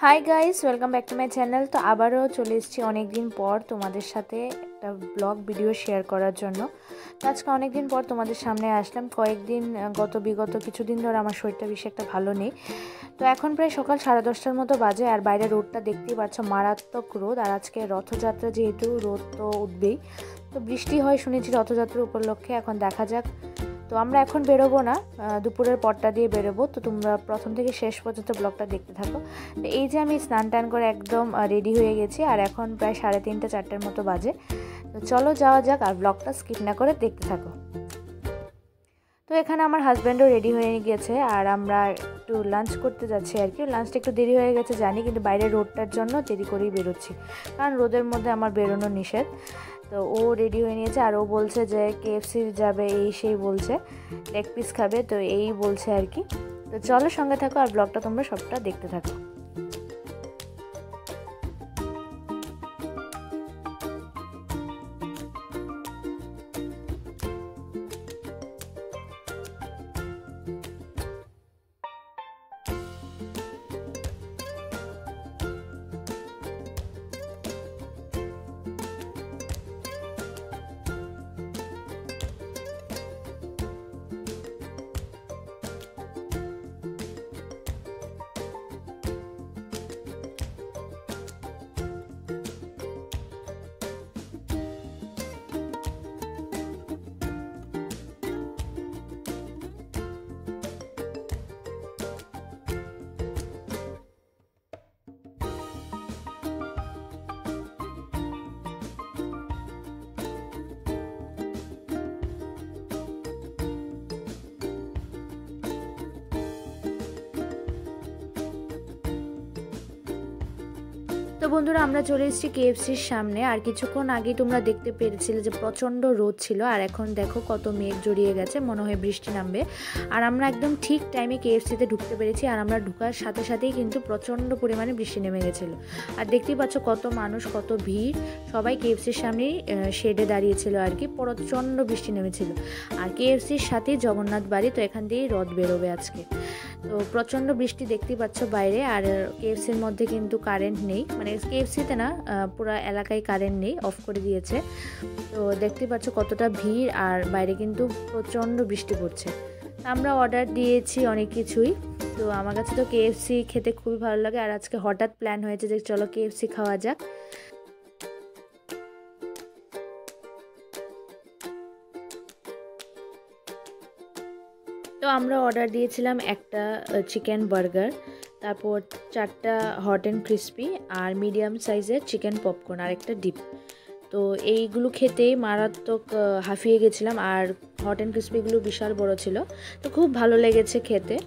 Hi guys, welcome back to my channel. তো আবারও চলে এসেছি অনেক দিন পর তোমাদের সাথে একটা ব্লগ ভিডিও শেয়ার করার জন্য। তো আজকে অনেক দিন পর তোমাদের সামনে আসলাম। কয়েকদিন বিগত কিছুদিন ধরে আমার শরীরটা বেশি একটা ভালো নেই। তো এখন প্রায় সকাল 10:30টার মতো বাজে, আর বাইরে রোদটা দেখতেই পাচ্ছ, মারাত্মক রোদ। আর আজকে রথযাত্রা, যেহেতু রোদ তো উঠবেই। তো বৃষ্টি হয় শুনেছি রথযাত্রার উপলক্ষে। এখন দেখা যাক। তো আমরা এখন বেরোবো না, দুপুরের পরটা দিয়ে বেরোবো। তো তোমরা প্রথম থেকে শেষ পর্যন্ত ব্লগটা দেখতে থাকো। তো এই যে আমি স্নান টান করে একদম রেডি হয়ে গেছি, আর এখন প্রায় 3:30 4টার মতো বাজে। তো চলো যাওয়া যাক, আর ব্লগটা স্কিপ না করে দেখতে থাকো। তো এখানে আমার হাজব্যান্ডও রেডি হয়ে গেছে, আর আমরা একটু লাঞ্চ করতে যাচ্ছি আর কি। লাঞ্চটা একটু দেরি হয়ে গেছে জানি, কিন্তু বাইরে রোদটার জন্য দেরি করেই বেরোচ্ছি, কারণ রোদের মধ্যে আমার বেরোনো নিষেধ। তো ও রেডি হয়ে নিয়েছে, আর ও বলছে যে KFC যাবে, এই সেই বলছে, লেগ পিস খাবে, তো এই বলছে আর কি। তো চলো সঙ্গে থাকো, আর ব্লগটা তোমরা সবটা দেখতে থাকো। তো বন্ধুরা, আমরা চলে এসেছি KFCর সামনে। আর কিছুক্ষণ আগেই তোমরা দেখতে পেরেছিলে যে প্রচণ্ড রোদ ছিল, আর এখন দেখো কত মেঘ জড়িয়ে গেছে, মনে হয় বৃষ্টি নামবে। আর আমরা একদম ঠিক টাইমে KFCতে ঢুকতে পেরেছি, আর আমরা ঢুকার সাথে সাথেই কিন্তু প্রচণ্ড পরিমাণে বৃষ্টি নেমে গেছিলো। আর দেখতেই পাচ্ছ কত মানুষ, কত ভিড়, সবাই KFCর সামনেই শেডে দাঁড়িয়েছিল আর কি। প্রচণ্ড বৃষ্টি নেমেছিল। আর KFCর সাথেই জগন্নাথ বাড়ি, তো এখান দিয়েই রথ বেরোবে আজকে। তো প্রচণ্ড বৃষ্টি দেখতেই পাচ্ছ বাইরে। আর KFCর মধ্যে কিন্তু কারেন্ট নেই, মানে KFCতে না, পুরো এলাকায় কারেন্ট নেই, অফ করে দিয়েছে। তো দেখতেই পাচ্ছ কতটা ভিড়, আর বাইরে কিন্তু প্রচণ্ড বৃষ্টি পড়ছে। আমরা অর্ডার দিয়েছি অনেক কিছুই। তো আমার কাছে তো KFC খেতে খুবই ভালো লাগে, আর আজকে হঠাৎ প্ল্যান হয়েছে যে চলো KFC খাওয়া যাক। তো আমরা অর্ডার দিয়েছিলাম একটা চিকেন বার্গার, তারপর 4টা হট অ্যান্ড ক্রিস্পি, আর মিডিয়াম সাইজের চিকেন পপকর্ন, আর একটা ডিপ। তো এইগুলো খেতেই মারাত্মক হাঁফিয়ে গেছিলাম, আর হট অ্যান্ড ক্রিস্পিগুলো বিশাল বড় ছিল। তো খুব ভালো লেগেছে খেতে।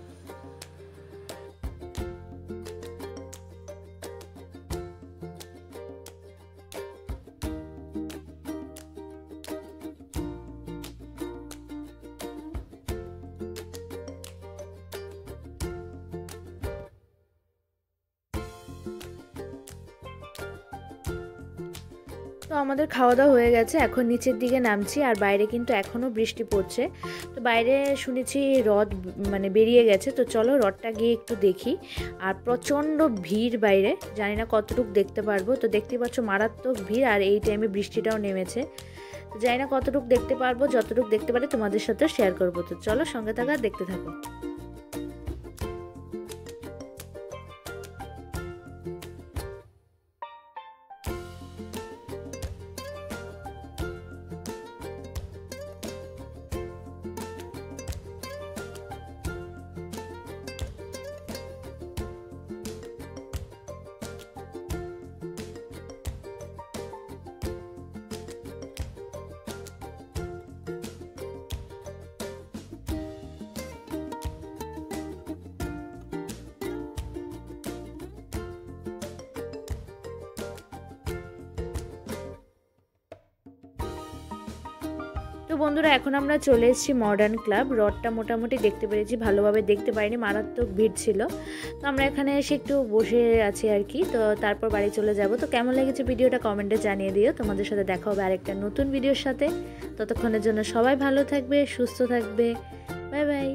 তো আমাদের খাওয়া দাওয়া হয়ে গেছে, এখন নিচের দিকে নামছি। আর বাইরে কিন্তু এখনও বৃষ্টি পড়ছে। তো বাইরে শুনেছি রথ মানে বেরিয়ে গেছে, তো চলো রথটা গিয়ে একটু দেখি। আর প্রচণ্ড ভিড় বাইরে, জানি না কতটুকু দেখতে পারবো। তো দেখতে পাচ্ছ মারাত্মক ভিড়, আর এই টাইমে বৃষ্টিটাও নেমেছে। জানি না কতটুকু দেখতে পারবো, যতটুকু দেখতে পারি তোমাদের সাথে শেয়ার করবো। তো চলো সঙ্গে থাকা, দেখতে থাকো। তো বন্ধুরা, এখন আমরা চলে এসেছি মডার্ন ক্লাব। রথটা মোটামুটি দেখতে পেরেছি, ভালোভাবে দেখতে পাইনি, মারাত্মক ভিড় ছিল। তো আমরা এখানে এসে একটু বসে আছি আর কি। তো তারপর বাড়ি চলে যাব। তো কেমন লেগেছে ভিডিওটা কমেন্টে জানিয়ে দিও। তোমাদের সাথে দেখা হবে আরেকটা নতুন ভিডিওর সাথে। ততক্ষণের জন্য সবাই ভালো থাকবে, সুস্থ থাকবে। Bye bye.